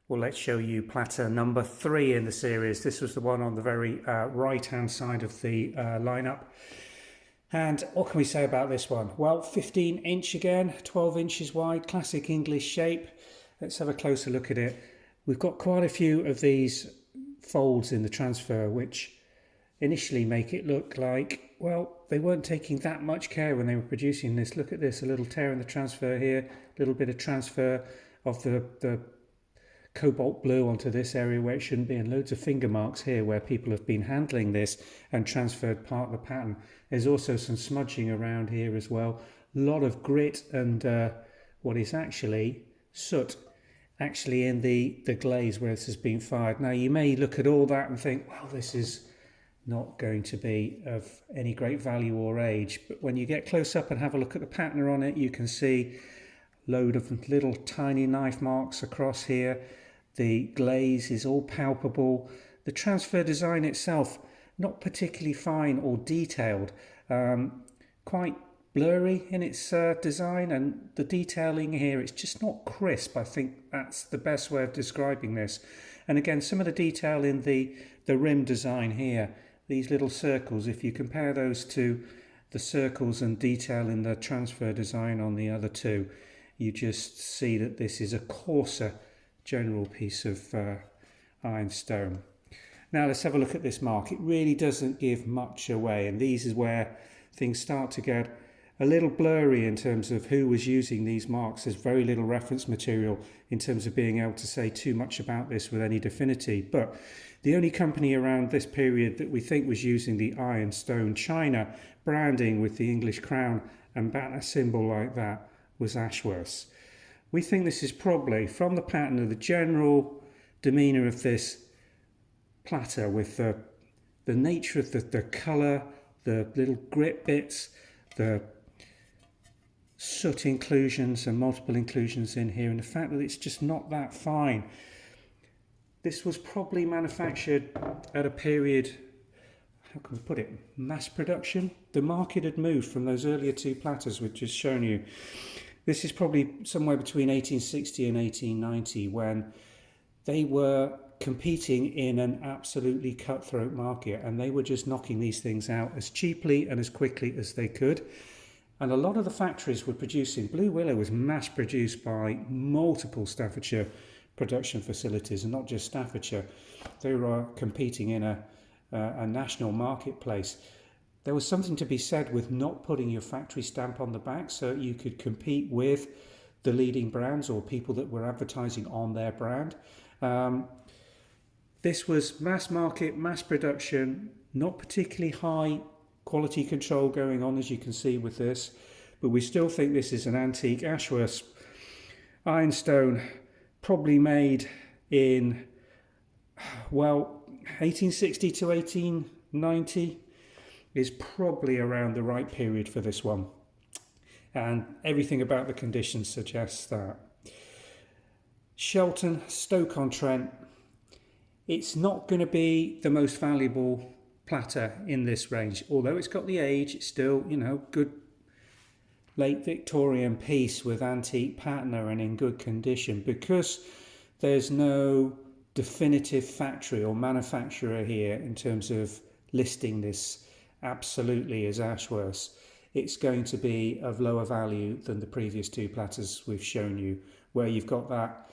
Well, let's show you platter number 3 in the series. This was the one on the very right hand side of the lineup. And what can we say about this one? Well, 15 inch again, 12 inches wide, classic English shape. Let's have a closer look at it. We've got quite a few of these folds in the transfer, which initially make it look like, well, they weren't taking that much care when they were producing this. Look at this, a little tear in the transfer here, a little bit of transfer of the cobalt blue onto this area where it shouldn't be, and loads of finger marks here where people have been handling this and transferred part of the pattern. There's also some smudging around here as well. A lot of grit and what is actually soot actually in the glaze where this has been fired. Now you may look at all that and think, well, this is not going to be of any great value or age, but when you get close up and have a look at the pattern on it, you can see a load of little tiny knife marks across here. The glaze is all palpable. The transfer design itself, not particularly fine or detailed, quite blurry in its design, and the detailing here, it's just not crisp. I think that's the best way of describing this. And again, some of the detail in the rim design here, these little circles, if you compare those to the circles and detail in the transfer design on the other two, you just see that this is a coarser general piece of ironstone. Now let's have a look at this mark. It really doesn't give much away, and these is where things start to get a little blurry in terms of who was using these marks. There's very little reference material in terms of being able to say too much about this with any definity, but the only company around this period that we think was using the ironstone china branding with the English crown and banner symbol like that was Ashworth's. We think this is probably, from the pattern of the general demeanour of this platter, with the nature of the colour, the little grit bits, the soot inclusions and multiple inclusions in here, and the fact that it's just not that fine. This was probably manufactured at a period, how can we put it, mass production. The market had moved from those earlier two platters we've just shown you. This is probably somewhere between 1860 and 1890, when they were competing in an absolutely cutthroat market, and they were just knocking these things out as cheaply and as quickly as they could. And a lot of the factories were producing. Blue Willow was mass produced by multiple Staffordshire production facilities, and not just Staffordshire. They were competing in a national marketplace. There was something to be said with not putting your factory stamp on the back so you could compete with the leading brands or people that were advertising on their brand. This was mass market, mass production, not particularly high quality control going on, as you can see with this, but we still think this is an antique Ashworth ironstone, probably made in, well, 1860 to 1890 is probably around the right period for this one, and everything about the conditions suggests that. Shelton, Stoke-on-Trent, it's not going to be the most valuable platter in this range, although it's got the age. It's still, you know, good late Victorian piece with antique patina and in good condition, because there's no definitive factory or manufacturer here in terms of listing this absolutely as Ashworth's. It's going to be of lower value than the previous two platters we've shown you, where you've got that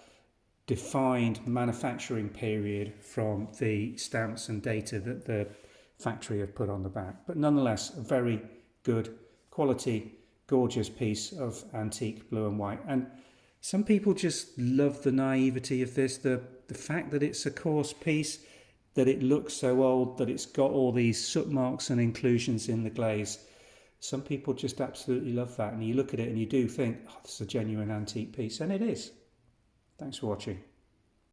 defined manufacturing period from the stamps and data that the factory have put on the back. But nonetheless, a very good quality, gorgeous piece of antique blue and white. And some people just love the naivety of this, the fact that it's a coarse piece, that it looks so old, that it's got all these soot marks and inclusions in the glaze. Some people just absolutely love that, and you look at it and you do think, oh, this is a genuine antique piece, and it is. Thanks for watching.